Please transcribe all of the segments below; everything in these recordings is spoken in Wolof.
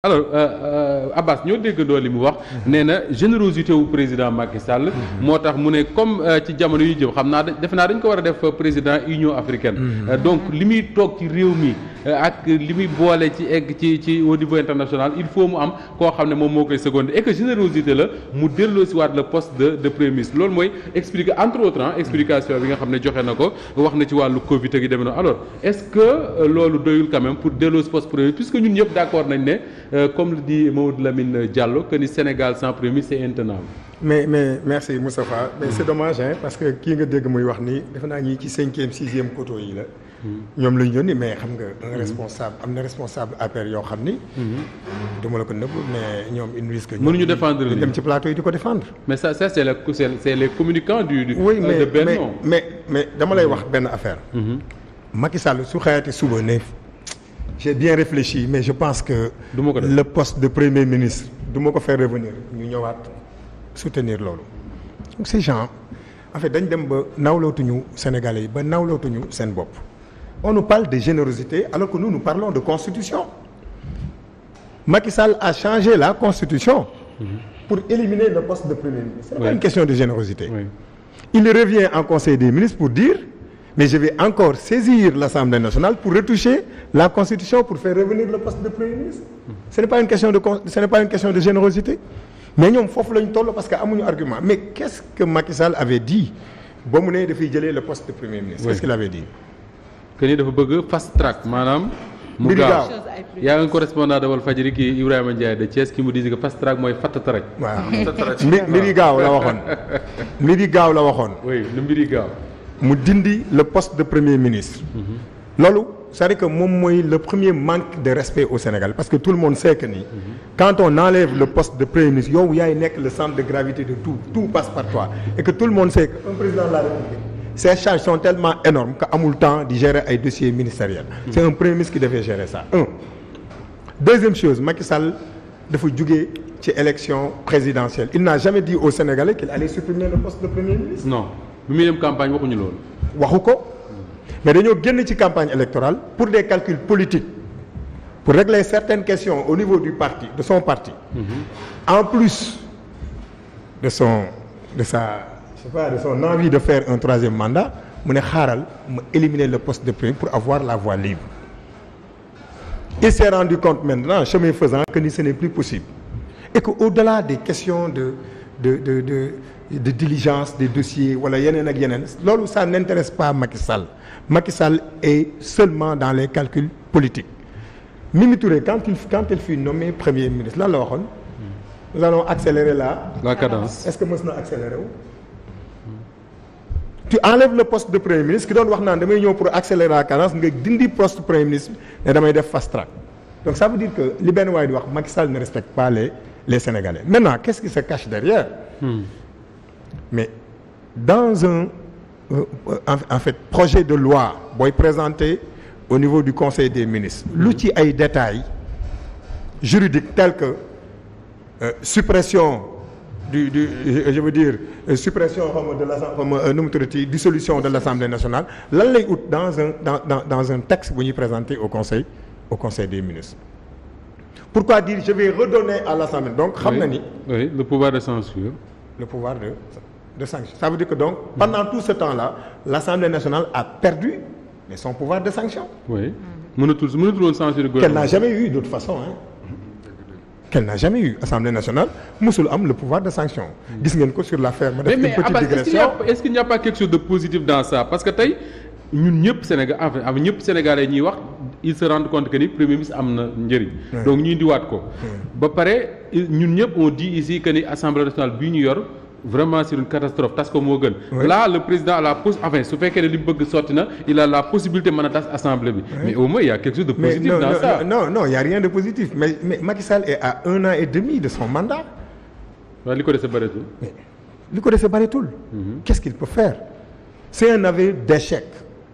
alors Abbas ñoo déggandoo li mu wax nee na générosité wu président Macky Sall moo tax mu ne comme ci jamono yu jëm xam naa defe naa dañ ko war a def président Union africaine donc li muy toog ci réew mi ak li muy boole ci egg ci au niveau international il faut mu am koo xam ne moom moo koy secondé et que générosité la mu delloo si waat le poste de premier ministre loolu mooy expliquer entre autres explication bi nga xam ne joxe na ko wax na ci wàllu Covid ak yi demee noonu alors est-ce que loolu doyul quand même pour delloo si poste premier ministre puisque ñun ñëpp d'accord nañ ne comme le dit Mamadou Lamine Diallo que ni Sénégal sans premier ministre c'est intenable. mais merci Moustapha mais c'est dommage parce que kii nga dégg muy wax ni defe naa ñi ci 5e 6e coteau yi la. ñoom lañ yónni mais xam nga un responsable am na responsable APR yoo xam ni. duma la ko nëbb mais ñoom une risque. mënuñu défendre ñu dem ci plateau yi di ko défendre. mais ça c'est les communicants du oui de Benno. mais dama lay wax benn affaire. Macky Sall su xëyaatee suba ne. J'ai bien réfléchi mais je pense que le poste de premier ministre du ma ko faire revenir ñu ñëwaat soutenir loolu donc ces gens en fait dañ dem ba nawlootuñu Sénégalais yi ba nawlootuñu seen bopp on nous parle de générosité alors que nous parlons de constitution Macky Sall a changé la constitution pour éliminer le poste de premier ministre c'est pas une question de générosité il revient en conseil des ministres pour dire mais je vais encore saisir l'Assemblée nationale pour retoucher la Constitution pour faire revenir le poste de Premier ministre. Ce n'est pas une question de générosité. Mais ñoom foofu la ñu toll parce que amuñu argument. Mais qu'est-ce que Macky Sall avait dit ba mu ne dafay jëlee le poste de Premier ministre. Qu'est-ce qu'il avait dit. que ni dafa bëgg fast track maanaam. mu gaaw y a un correspondant de Walfadjri ki Ibrahima Ndiaye de Thiès qui me disait que fast track mooy fatt taraj. waaw mbiri gaaw la waxoon. mbiri gaaw la waxoon. oui le mbiri gaaw. mu dindi le poste de premier ministre. loolu c'est-à-dire que moom mooy le premier manque de respect au Sénégal parce que tout le monde sait que ni. quand on enlève le poste de premier ministre yow yaay nekk le centre de gravité de tout passe par toi et que tout le monde sait que un président de la République ses charges sont tellement énormes que amul temps di gérer ay dossiers ministériels. c'est un premier ministre qui devait gérer ça. Deuxième chose Macky Sall dafa jugee ci élection présidentielle il n'a jamais dit aux Sénégalais qu'il allait supprimer le poste de premier ministre. non. bi muy dem campagne waxuñu loolu. waxu ko mais dañoo génn ci campagne électorale pour des calculs politiques pour régler certaines questions au niveau du parti de son parti. En plus de son envie de faire un troisième mandat mu ne xaaral mu éliminer le poste de premier pour avoir la voie libre. Il s'est rendu compte maintenant chemin faisant que ni ce n'est plus possible et que au-delà des questions de diligence des dossiers wala yeneen ak yeneen loolu ça n'intéresse pas Macky Sall. Macky Sall est seulement dans les calculs politiques. Mimi Touré quand elle fut nommée premier ministre lan la waxoon. nous allons accélérer la cadence. est-ce que mës na accélérer wu. tu enlèves le poste de premier ministre ki doon wax naan damay ñëw pour accélérer la cadence nga dindi poste premier ministre ne damay def fast track donc ça veut dire que li benn waay di wax Macky Sall ne respecte pas les Sénégalais maintenant qu'est-ce qui se cache derrière. Mais dans un en fait projet de loi booy présenté au niveau du conseil des ministres lu ci ay détails juridiques tels que suppression je veux dire suppression de l'Assemblée nu mu tuddati dissolution de l'Assemblée nationale lan lay ut dans un texte bu ñuy présenté au conseil des ministres. Pourquoi dire je vais redonner à l'Assemblée donc xam na ni. oui le pouvoir de censure. Le pouvoir de sanction. Ça veut dire que donc pendant tout ce temps-là l'Assemblée nationale a perdu son pouvoir de sanction. Oui. mënatul woon censurer qu'elle n'a jamais eu d'autre façon qu'elle n'a jamais eu Assemblée nationale musul am le pouvoir de sanction. gis ngeen ko sur l'affaire ma def une petite digression. est-ce qu'il n'y a pas quelque chose de positif dans ça parce que tey ñun ñëpp Sénégal en fait ñëpp Sénégalais ñuy wax ils se rendent compte que ni premier ministre am na njëriñ. donc ñu indiwaat ko. ba pare ñun ñëpp on dit ici que ni Assemblée nationale bii ñu yor. vraiment c'est une catastrophe tas ko moo gën. là le président a la su fekkee ne li mu bëgg sotti na il a la possibilité mën a tas assemblée bi. mais au moins il y a quelque chose de positif dans ça. non il y a rien de positif mais Macky Sall est à 1 an et demi de son mandat. waaw li ko dese bëreetul. li ko dese bëreetul. qu'est-ce qu'il peut faire. c'est un aveu d'échec.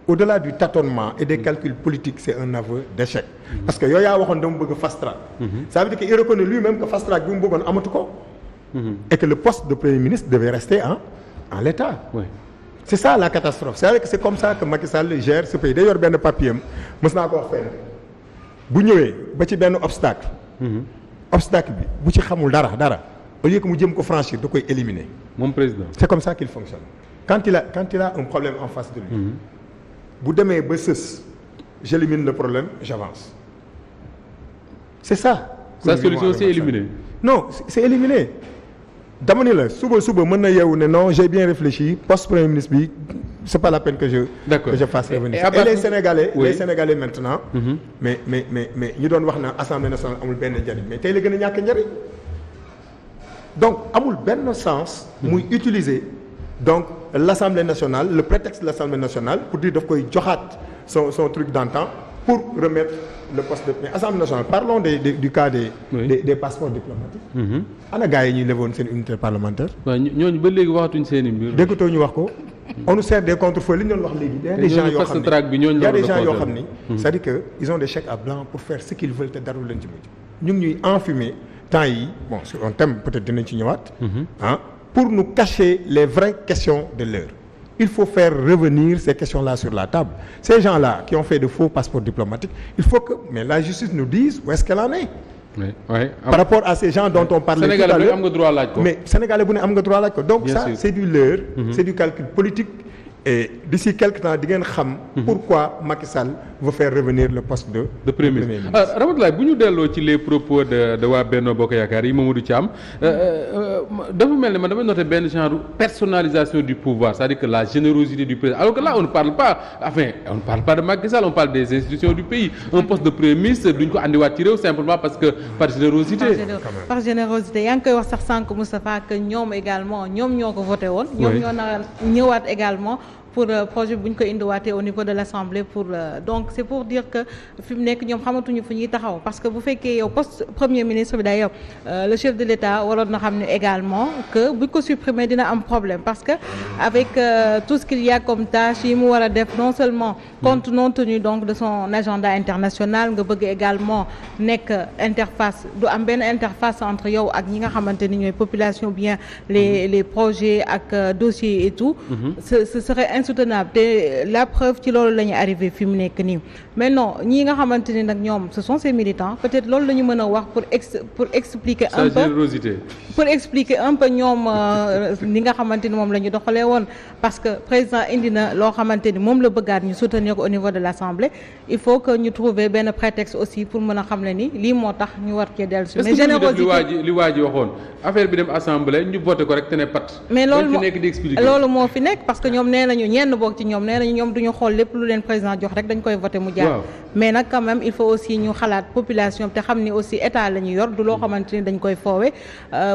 au-delà du tâtonnement et des calculs politiques c'est un aveu d'échec. parce que yow yaa waxoon dama bëgg fast track. ça veut dire que il reconnaît lui-même que fast track bi mu bëggoon amatu ko. et que le poste de premier ministre devait rester en l'état. c'est ça la catastrophe c'est-à-dire que c'est comme ça que Macky Sall gère ce pays day yor benn papier am mës naa ko wax fenn bu ñëwee ba ci benn obstacle obstacle bi bu ci xamul dara au lieu que mu jëm ko franchir da koy éliminer. moom président. c'est comme ça qu'il fonctionne quand il a un problème en face de lui. bu demee ba sës j'élimine le problème j'avance. c'est ça. sa solution c'est éliminer. non c'est éliminer dama ni la suba mën na yeewu ne non j'ai bien réfléchi poste premier ministre bi c'est pas la peine que je fasse revenir. Et les Sénégalais oui. Les Sénégalais maintenant. mais ñu doon wax na Assemblée nationale amul benn njariñ mais tey la gën a ñàkk njariñ donc amul benn sens. muy utiliser donc l'Assemblée nationale le prétexte de l'Assemblée nationale pour dire daf koy joxaat son truc d'antan pour remettre le poste de mais Assemblée nationale parlons du cas des passeports diplomatiques. ana gars yi ñuy levoon seen unité parlementaire. waaw ñooñu ba léegi waxatuñ seen i mbir. déggatoo ñu wax ko. on nous sert des contre-feux li ñu doon wax léegi. il y a des gens yoo xam ni c'est-à-dire que ils ont des chèques à blanc pour faire ce qu'ils veulent te dara leen ci mujj. ñu ngi ñuy enfumer temps yi bon sur un thème peut-être dinañ ci ñëwaat. pour nous cacher les vraies questions de l'heure. Il faut faire revenir ces questions-là sur la table. Ces gens-là qui ont fait de faux passeports diplomatiques, il faut que mais la justice nous dise où est-ce qu'elle en est. Oui. Par rapport à ces gens dont on parlait tout à l'heure. Mais Sénégalais bu ne am nga droit laaj ko. Donc ça c'est du leurre, c'est du calcul politique. Et d'ici quelque temps di ngeen xam. pourquoi Macky Sall veut faire revenir le poste de premier ministre. Ramatoulaye bu ñu delloo ci les propos de waa Benno Bokk Yaakaar yi Mamadou Thiam dafa mel ne man damay noter benn genre personnalisation du pouvoir c'est-à-dire que la générosité du président alors que là on ne parle pas de Macky Sall on parle des institutions du pays un poste de premier ministre duñ ko andiwaat ci réew simplement parce que par générosité. par générosité yaa ngi koy wax sax sànq Moustapha que ñoom également ñoom ñoo ko voté woon. ñoom ñoo nar a ñëwaat également. pour projet bu ñu ko indiwaatee au niveau de l'Assemblée pour donc c'est pour dire que fi mu nekk ñoom xamatuñu fu ñuy taxaw parce que bu fekkee yow poste premier ministre bi d'ailleurs le chef de l'État waroon na xam ne également que buñ ko supprimer dina am problème parce que avec tout ce qu'il y a comme tâche yi mu war a def non seulement compte non tenu donc de son agenda international nga bëgg également nekk interface du am benn interface entre yow ak ñi nga xamante ni ñooy population bien les projets ak dossiers et tout ce serait insoutenable te la preuve ci loolu la ñu arrivé fi mu nekk nii mais non ñii nga xamante ni nag ñoom ce sont ces militants peut-être loolu la ñu mën a wax pour expliquer un peu générosité pour expliquer un peu ñoom li nga xamante ni moom la ñu doxalee woon parce que président indi na loo xamante ni moom la bëggaat ñu soutenir au niveau de l'Assemblée il faut que ñu trouver benn prétexte aussi pour mën a xam ne ni lii moo tax ñu war cee dellu si mais générosité li waa ji waxoon affaire bi dem Assemblée ñu voté ko rek te ne pat mais loolu moo fi nekk parce que ñoom nee nañu ñenn boog ci ñoom nee nañu ñoom duñu xool lépp lu leen président jox rek dañ koy voter mu jaar mais nag quand même il faut aussi ñu xalaat population te xam ni aussi état la ñu yor du loo xamante ni dañ koy foowe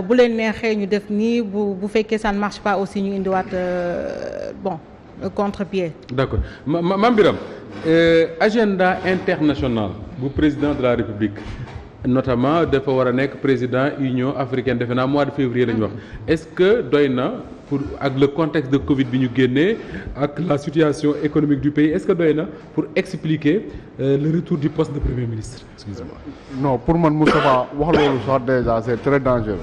bu leen neexee ñu def nii bu fekkee ça ne marche pas aussi ñu indiwaat contre-pied. D'accord Mame Birame agenda international bu président de la République notamment dafa war a nekk président Union africaine defe naa mois de février la ñu wax est-ce que doy na pour ak le contexte de Covid bi ñu génnee ak la situation économique du pays est-ce que doy na pour expliquer le retour du poste de premier ministre excusez-moi. Non pour man Moustapha wax loolu sax déjà c'est très dangereux.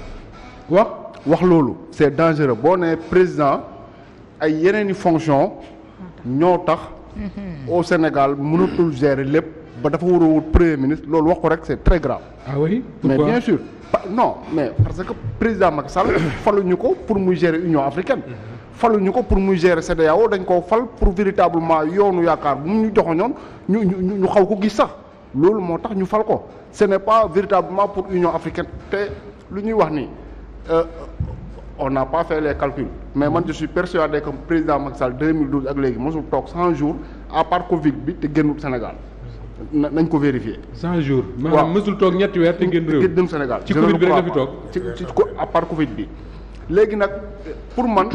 wax loolu c'est dangereux boo nee président ay yeneen i fonction ñoo tax au Sénégal mënatul gérer lépp ba dafa war a wut premier ministre loolu wax ko rek c'est très grave. Ah oui pourquoi? Mais bien sûr non mais parce que président Macky Sall faluñu ko pour muy gérer Union africaine faluñu ko pour muy gérer CEDEAO dañ koo fal pour véritablement yoonu yaakaar bu mu ñu joxoñoon ñu xaw ko gis sax loolu moo tax ñu fal ko ce n'est pas véritablement pour Union africaine te lu ñuy wax ni on n'a pas fait les calculs mais man je suis persuadé que président Macky Sall 2012 ak léegi mosul toog 100 jours à part Covid bi te génnul Sénégal nañ ko vérifier. 100 jours. maanaam mësul toog ñetti weer te génn réew. génn Sénégal ci Covid bi rek la fi toog. ci à part Covid bi. léegi nag pour man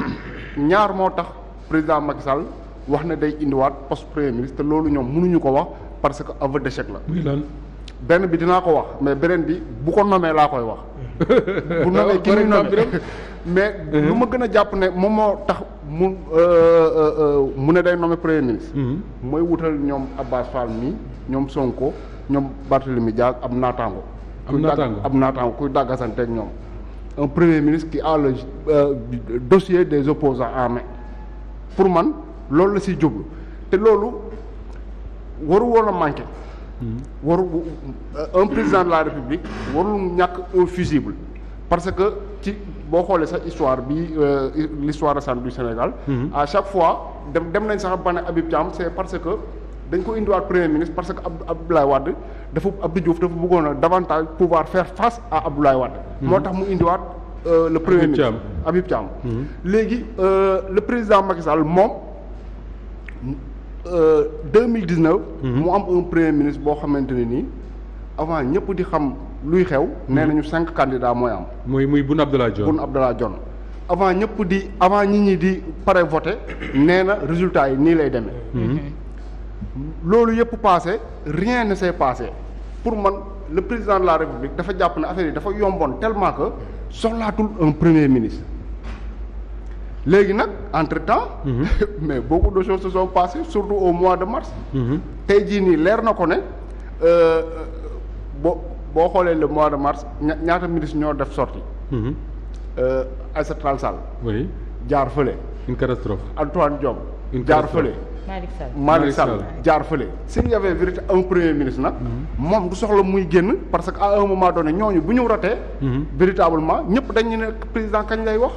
ñaar moo tax président Macky Sall wax ne day indiwaat poste premier ministre te loolu ñoom mënuñu ko wax parce que aveu d'échec la. muy lan. benn bi dinaa ko wax mais beneen bi bu ko nomee laa koy wax. bu nomee ki muy nomee mais lu ma gën a jàpp ne moom moo tax mu ne day nommer premier ministre. mooy wutal ñoom Abbas Fall mi ñoom Sonko ñoom Barthélémy Dias ab naataango. ab naataango kuy dàggasanteeg ñoom. un premier ministre qui a le dossier des opposants en main pour man loolu la siy jublu te loolu waru woon a manqué un président de la République warul ñàkk un fusible parce que ci boo xoolee sax histoire bi l'histoire récente du Sénégal. À chaque fois dem nañ sax ba ne Habib Thiam c'est parce que dañ ko indiwaat premier ministre parce que Abdoulaye Wade Abdou Diouf dafa bëggoon a davantage pouvoir faire face à Abdoulaye Wade. moo tax mu indiwaat le premier ministre Habib Thiam. léegi le président Macky Sall moom 2019. mu am un premier ministre boo xamante ne nii avant ñëpp di xam luy xew. nee nañu 5 candidats mooy am. muy Boun Abdallah Dionne. avant nit ñi di pare voter nee na résultat yi nii lay demee. loolu yëpp passé rien ne s'est passé pour man le président de la République dafa jàpp ne affaire yi dafa yomboon tellement que soxlaatul un premier ministre léegi nag entre-temps mais beaucoup de choses se sont passées surtout au mois de mars tey jii nii leer na ko ne boo xoolee le mois de mars ñaata ministre ñoo def sortie Aïssata Tall Sall jaar fële une catastrophe Antoine Diome jaar fële Malick Sall jaar fële s'il y avait vérité un premier ministre nag moom du soxla muy génn parce que à un moment donné ñooñu bu ñu ratee véritablement ñëpp dañu ne président kañ lay wax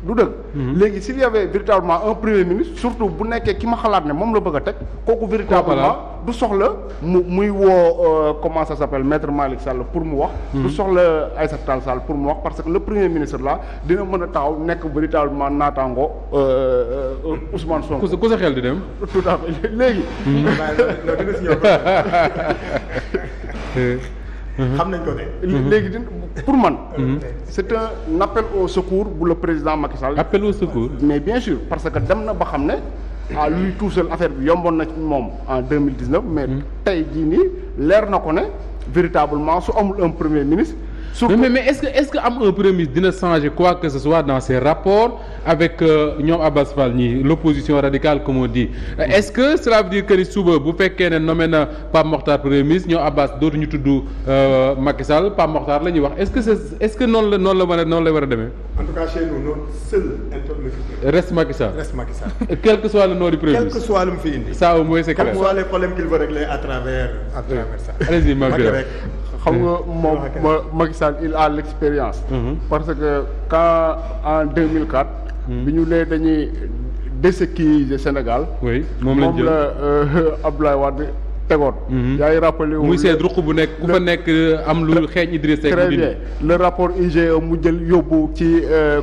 du dëgg léegi s'il y avait véritablement un premier ministre surtout bu nekkee ki ma xalaat ne moom la bëgg a teg kooku véritablement du soxla muy woo comment ça s'appelle maître Malick Sall pour mu wax du soxla Aïssata Tall Sall pour mu wax parce que le premier ministre là dina mën a taxaw nekk véritablement naataango Ousmane Sonko ku sa xel di dem tout à fait léegi xam nañ ko de. léegi pour man. c'est un appel au secours bu le président Macky Sall. appel au secours. mais bien sûr parce que dem na ba xam ne à lui tout seul affaire bi yomboon na ci moom en 2019 mais tey jii nii leer na ko ne véritablement su amul un premier ministre. surtout mais est-ce que am un premier ministre dina changer quoi que ce soit dans ses rapports avec ñoom Abass Fall ñi l'opposition radicale comme on dit est-ce que cela veut dire que ni suba bu fekkee ne nommé na Pape Mokhtar premier ministre ñoom Abass dootuñu tudd Macky Sall Pape Mokhtar la ñuy wax est-ce que noonu la war a demee. en tout cas chez nous notre seul interlocuteur. reste Macky Sall. Quel que soit le nom du premier ministre. quel que soit lu mu fi indi. ça au moins c'est clair. quels que soient les problèmes qu'il veut régler à travers ça. allez-y ma xam nga moom Macky Sall il a l'expérience. parce que quand en 2004. bi ñu nee dañuy déséquiliser Sénégal. oui moom la Abdoulaye Wade tegoon. yaa ngi rappelé wu. muy seet ruq bu nekk ku fa nekk am lu xeeñ Idriss Seck. très bien le rapport IGE mu jël yóbbu ci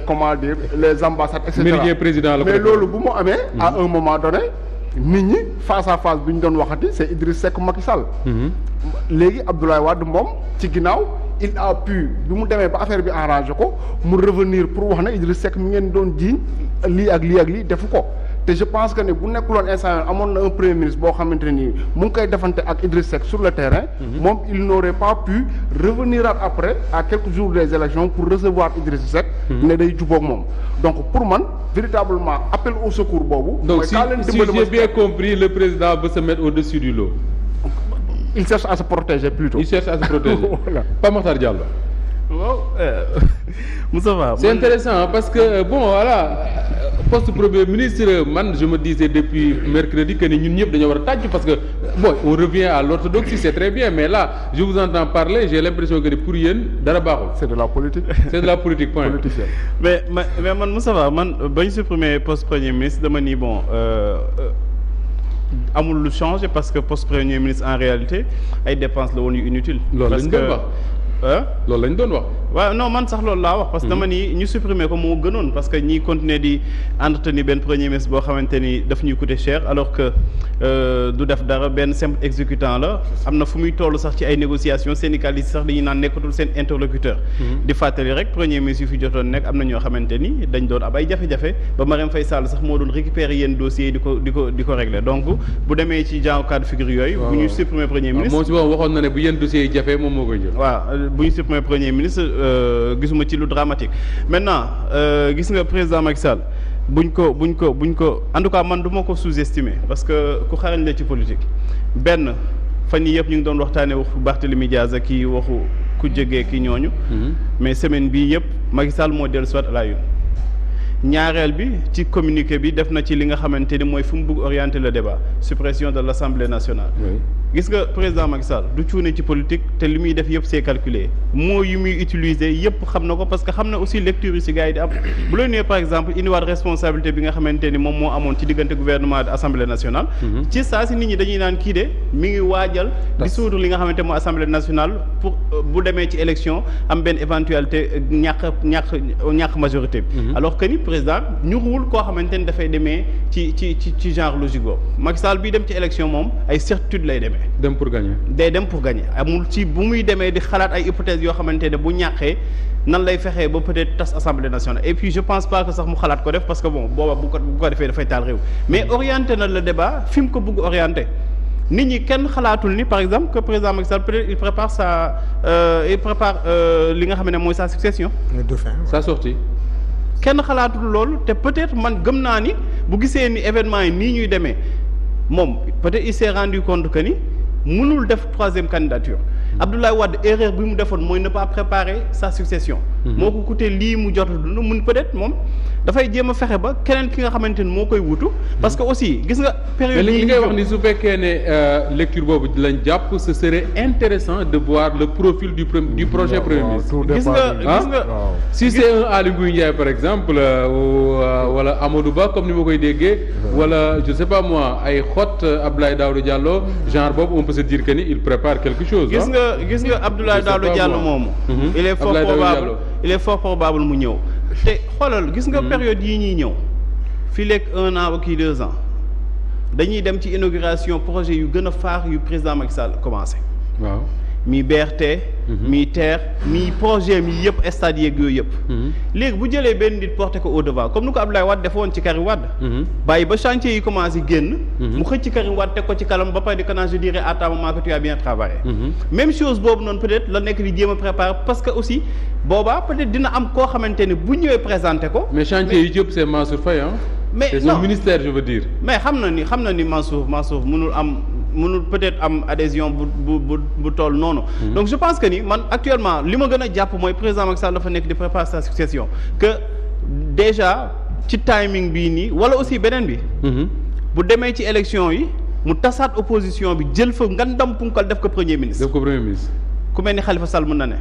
comment dire les ambassades et cetera. méridien président la mais loolu bu mu amee. à un moment donné. nit ñi face à face bi ñu doon waxati c'est Idriss Seck Macky Sall. léegi Abdoulaye Wade moom ci ginnaaw il a pu bi mu demee ba affaire bi arrangé ko mu revenir pour wax ne Idriss Seck mi ngeen doon jiiñ lii ak lii defu ko te je pense que ne bu nekkuloon instant amoon na un premier ministre boo xamante ne nii mu ngi koy defante ak Idriss Seck sur le terrain. moom il n'aurait pas pu revenir après à quelques jours des élections pour recevoir Idriss Seck. ne day jubóog moom donc pour man véritablement appel au secours boobu. donc si j'ai bien compris le président veut se mettre au-dessus du lot. il cherche à se protéger plutôt. Voilà. Pape Makhtar Diallo. waaw Moustapha. c'est intéressant parce que bon voilà poste premier ministre man je me disais depuis mercredi que ni ñun ñëpp dañoo war a tàcc parce que bon on revient à l'orthodoxie c'est très bien mais là je vous entends parler j'ai l'impression que pour yéen dara baaxul. c'est de la politique. c'est de la politique point. mais man Moustapha man ba ñu supprimer poste premier ministre dama ni bon. amul lu changer parce que poste premier ministre en réalité ay dépenses la woon yu inutile. loolu lañ doon wax loolu lañ doon wax. waaw non man sax loolu laa wax. parce que dama ni ñu supprimer ko moo gënoon parce que ñiy continuer di entretenir benn premier ministre boo xamante ni daf ñuy coûter cher alors que du def dara benn simple exécutant la am na fu muy toll sax ci ay négociations syndicalistes sax dañuy naan nekkatul seen interlocuteur. di fàttali rek premier ministre yu fi jotoon nekk am na ñoo xamante ni dañ doon ab ay jafe-jafe ba Marème Faye Sall sax moo doon récupérer yenn dossiers yi di ko régler donc bu demee ci genre cas de figure yooyu. bu ñu supprimer premier ministre. moom si boppam waxoon na ne bu yenn dossiers yi jafe moom moo koy jël. waaw bu ñu supprimer premier ministre. gisuma ci lu dramatique maintenant gis nga président Macky Sall buñ ko en tout cas man du ma ko sous-estimer parce que ku xarañ la ci politique benn fan yii yëpp ñu ngi doon waxtaanee waxu Barthélémy Diaz ak kii waxu ku jege ki ñooñu. mais semaine bii yëpp Macky Sall moo dellu soit à la une ñaareel bi ci communiqué bi def na ci li nga xamante ni mooy fu mu bëgg orienter le débat suppression de l'Assemblée nationale. gis nga président Macky Sall du cuune ci politique te li muy def yëpp c'est calculé mots yu muy utiliser yëpp xam na ko parce que xam na aussi lecture yi ci gars yi di am bu la nee par exemple indiwaat responsabilité bi nga xamante ni moom moo amoon ci diggante gouvernement ak assemblée nationale. ci saa si nit ñi dañuy naan kii de mi ngi waajal. dissoudre li nga xamante moo assemblée nationale pour bu demee ci élection am benn éventualité ñàkk majorité bi. alors que ni président ñuruwul koo xamante ni dafay demee ci genre logique boobu Macky Sall bii dem ci élection moom ay certitude lay demee. dem pour gagner. day dem pour gagner amul ci bu muy demee di xalaat ay hypothèses yoo xamante ne bu ñàkkee nan lay fexee ba peut-être tas assemblée nationale et puis je pense pas que sax mu xalaat ko def parce que bon booba bu ko defee dafay taal réew mais orienté na le débat fi mu ko bëgg orienté nit ñi kenn xalaatul ni par exemple que président Macky Sall peut-être il prépare li nga xam ne mooy sa succession. le dauphin sa sortie. kenn xalaatul loolu te peut-être man gëm naa ni bu gisee ni événement yi nii ñuy demee moom peut-être il s'est rendu compte que ni mënul def troisième candidature Abdoulaye Wade erreur bi mu defoon mooy ne pas préparer sa succession. moo ko coûté lii mu jot dund mun peut-être moom dafay jéem a fexe ba keneen ki nga xamante ni moo koy wutu. parce que aussi gis nga. période li ngay wax ni su fekkee ne lecture boobu lañ jàpp ce serait intéressant de voir le profil du prochain premier ministre. gis nga si c'est un Aly Ngouille Ndiaye par exemple wala Amadou Ba comme ni ma koy déggee. wala je sais pas moi ay xot Abdoulaye Daouda Diallo genre boobu on peut se dire que ni il prépare quelque chose. gis nga Abdoulaye Daouda Diallo moomu. il est fort probable mu ñëw te xoolal gis nga période yii ñuy ñëw fii léegi 1 an kii 2 ans dañuy dem ci inauguration projet yu gën a faax yu président Macky Sall commencé. waaw mi BRT. mi TER mi projet mi yëpp stade yeeg yooyu yëpp. léegi bu jëlee benn nit porté ko au devant comme ni ko Abdoulaye Wade defoon ci Karim Wade. bàyyi ba chantier yi commencé génn. mu xëcc Karim Wade teg ko ci kalam ba pare di ko naan je dirais à ta maman que tu as bien travaillé. même chose boobu noonu peut-être la nekk di jéem a préparer parce que aussi boobaa peut-être dina am koo xamante ne bu ñëwee présenté ko. mais chantier yi yëpp c'est Mansour Faye ah. mais c'est son ministère je veux dire. mais xam na ni Mansour mënul peut-être am adhésion bu toll noonu. donc je pense que ni man actuellement li ma gën a jàpp mooy président Macky Sall dafa nekk di préparer sa succession que déjà ci timing bii nii wala aussi beneen bi. bu demee ci élection yi mu tasaat opposition bi jël fa ngandam punkal def ko premier ministre. def ko premier ministre. ku mel ni Khalifa Sall mën na ne.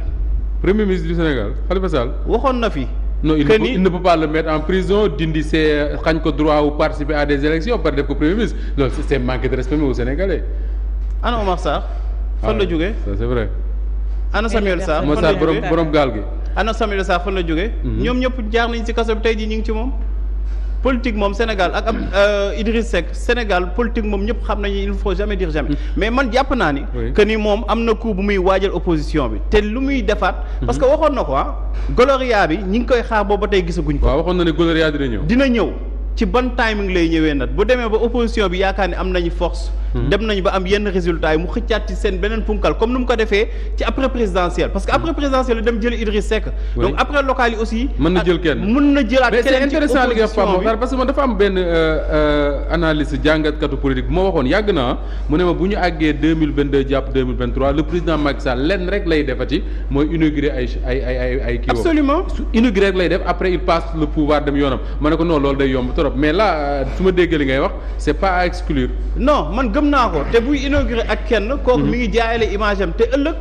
premier ministre du Sénégal Khalifa Sall. waxoon na fi. non il ne peut pas le mettre en prison dindi xañ ko droit ou participer à des élections par def ko premier ministre loolu c'est manquer de respect aux Sénégalais. ana Omar Sarr. fan la jógee ça c'est vrai. ana Samuel Sarr fan la jógee borom gaal gi. ana Samuel Sarr fan la jógee. ñoom ñëpp jaar nañ ci kaso bi tey jii ñu ngi ci moom. politique moom Sénégal ak ab Idriss Seck Sénégal politique moom ñëpp xam nañu il faut jamais dire jamais mais man jàpp naa ni que ni moom am na coup bu muy waajal opposition bi te lu muy defaat parce que waxoon na ko Gloria bi ñi ngi koy xaar boobu ba tey gisaguñ ko. waaw waxoon na ne Gloria dina ñëw ci ban timing lay ñëwee nag bu demee ba opposition bi yaakaar ne am nañu force. dem nañu ba am yenn résultats yi mu xëccaat ci seen beneen punkal comme ni mu ko defee ci après présidentielle parce que après présidentielle dem jëli Idriss Seck. donc après local yi aussi. mën na jël kenn mën na jëlaat keneen ci opposition bi mais c'est intéressant li nga wax parce que man dafa am benn analyse jàngatkatu politique bu ma waxoon yàgg naa mu ne ma bu ñu àggee 2022 jàpp 2023 le président Macky Sall lenn rek lay defati mooy inaugurer ay kii. absolument su inaugurer rek lay def après il passe le pouvoir dem yoonam ma ne ko non loolu day yomb trop mais là su ma déggee li ngay wax c'est pas à exclure. non man gëm naa ko te buy inauguré ak kenn kooku mi ngi jaayale image am te ëllëg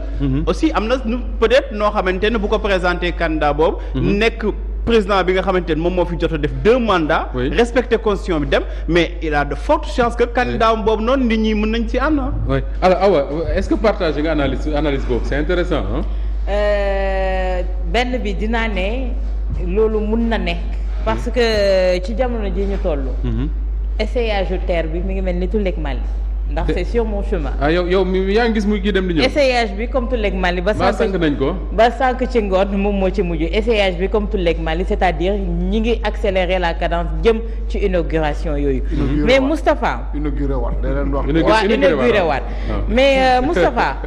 aussi am na nu peut-être noo xamante ne bu ko présenté candidat boobu nekk président bi nga xamante ne moom moo fi jot a def 2 mandats respecter constitution bi dem mais il a de fortes chances que candidat boobu noonu nit ñi mën nañ ci ànd oui alors Awa est-ce que partager nga analyse boobu c'est intéressant benn bi dinaa ne loolu mun na nekk parce que ci jamono ji ñu toll essayage terre bi mi ngi mel ni Tulle ak Mali ndax c'est sur mon chemin. yow yaa ngi gis muy kii dem di ñëw. essayage bi comme Tulle ak Mali ba sànq nañ ko. ba sànq ci ngoon moom moo ci mujj essayage bi comme Tulle ak Mali c'est-à-dire ñi ngi accélérer la cadence jëm ci inauguration yooyu. mais Moustapha. inauguré waat inauguré waat mais Moustapha.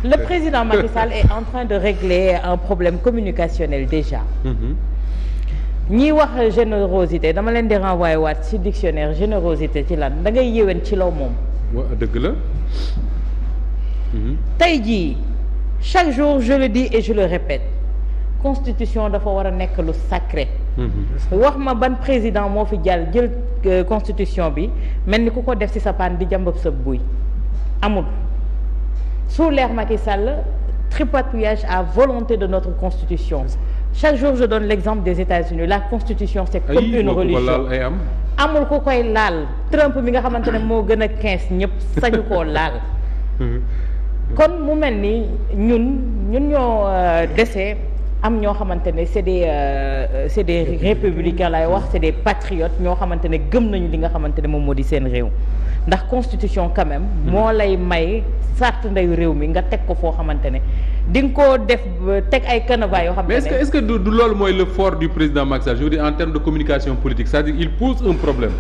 le président Macky Sall est en train de régler un problème communicationnel déjà. ñiy wax générosité dama leen di renvoyer waat ci dictionnaire générosité ci lan da ngay yéwén ci law moom. dëgg la. tey jii chaque jour je le dis et je le répète constitution dafa war a nekk lu sacré. wax ma ban président moo fi jël constitution bi mel ni ku ko def ci sa paan di jàmbab sa buy amul. sous l'ère Macky Sall tripatouillage à volonté de notre constitution. Chaque jour je donne l'exemple des États-Unis la constitution c'est comme une religion amul ku koy laal Trump mi nga xamante ne moo gën a 15 ñëpp sañu koo laal kon mu mel ni ñun ñoo dese am ñoo xamante ne c'est des républicains lay wax c'est des patriotes ñoo xamante ne gëm nañu li nga xamante ne moom moo di seen réew ndax constitution quand même moo lay may sart ndeyu réew mi nga teg ko foo xamante ne di nga koo def teg ay canevas yoo xamante ne. mais est-ce que du loolu mooy le fort du président Macky Sall je veux dire en termes de communication politique c'est-à-dire il pose un problème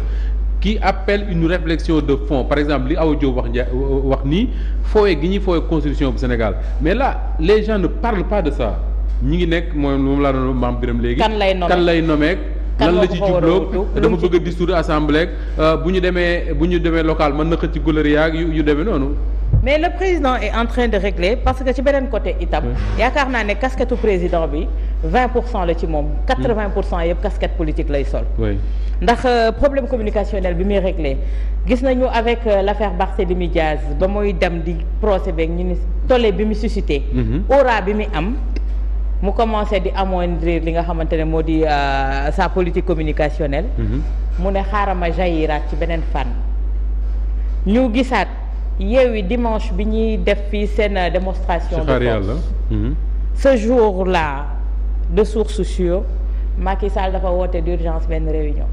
qui appelle une réflexion de fond par exemple li Awa Diop wax nii fooye gi ñuy fooye constitution bu Sénégal mais là les gens ne parlent pas de ça ñi ngi nekk moom laa doon maam Birame léegi. kan lay nommer lan la ci jubloog dafa bëgg a dissoudre assemblée bu ñu demee local mën na xëcc ci goulerie yaag yu demee noonu. mais le président est en train de régler parce que ci beneen côté itam yaakaar naa ne casquette président bi 20% la ci moom 80% yëpp casquette politique lay sol ndax problème communicationnel bi muy réglé gis nañu avec l'affaire Barthélémy Diaz ba muy dem di procès beeg ñu ni tollé bi mu suscité aura bi mu am mu commencé di amoindrir li nga xamante ne moo di sa politique communicationnelle mu ne xaaral ma jailliraat ci beneen fànn ñu gisaat Yewwi dimanche bi ñuy def fii seen démonstration de force ce jour-là de source sûre Macky Sall dafa woote d'urgence benn réunion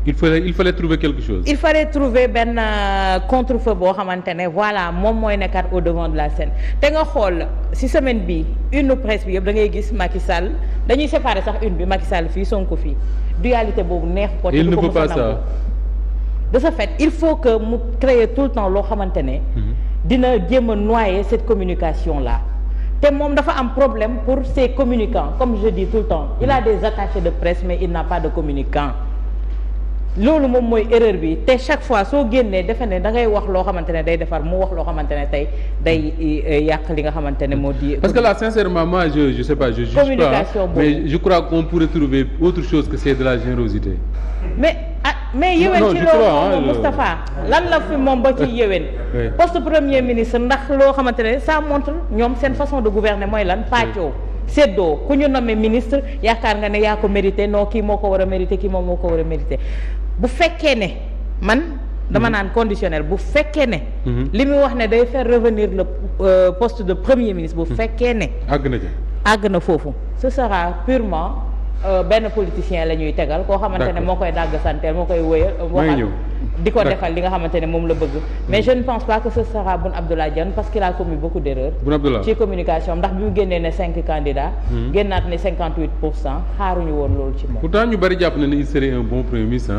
il fallait trouver quelque chose il fallait trouver benn contre-feu boo xamante ne voilà moom mooy nekkaat au devant de la scène te nga xool ci semaine bi une presse bi yëpp da ngay gis Macky Sall dañuy séparer sax une bi Macky Sall fii Sonko fii dualité boobu neex ko te du ko mës a nangu de ce fait il faut que mu créer tout le temps loo xamante ne dina jéem a noyer cette communication là te moom dafa am problème pour ses communicants comme je dis tout le temps il a des attachés de presse mais il n'a pas de communicants loolu moom mooy erreur bi te chaque fois soo génnee defe ne da ngay wax loo xamante ne day defar mu wax loo xamante ne tey day yàq li nga xamante ne moo di. parce que là sincèrement moi je sais pas je juge pas mais je crois qu'on pourrait trouver autre chose que c'est de la générosité. mais yéwén ci loolu Moustapha lan la fi moom ba ci yéwén poste premier ministre ndax loo xamante ne ça montre ñoom seen façon de gouverner mooy lan pàccoo séddoo ku ñu nommé ministre yaakaar nga ne yaa ko mérité non kii moo ko war a mérité kii moom moo ko war a mérité bu fekkee ne man dama naan conditionnel bu fekkee ne li muy wax ne day faire revenir le poste de premier ministre bu fekkee ne àgg na foofu ce sera purement benn politicien la ñuy tegal koo xamante ne moo koy dàgg santeel moo koy wéyal waxal di ko defal li nga xamante ne moom la bëgg mais je ne pense pas que ce sera Boun Abdallah Dionne parce qu'il a commis beaucoup d'erreurs ci communication ndax bi mu génnee ne 5 candidats génnaat ne 58% xaaruñu woon loolu ci moom pourtant ñu bari jàpp na ne il serait un bon premier ministre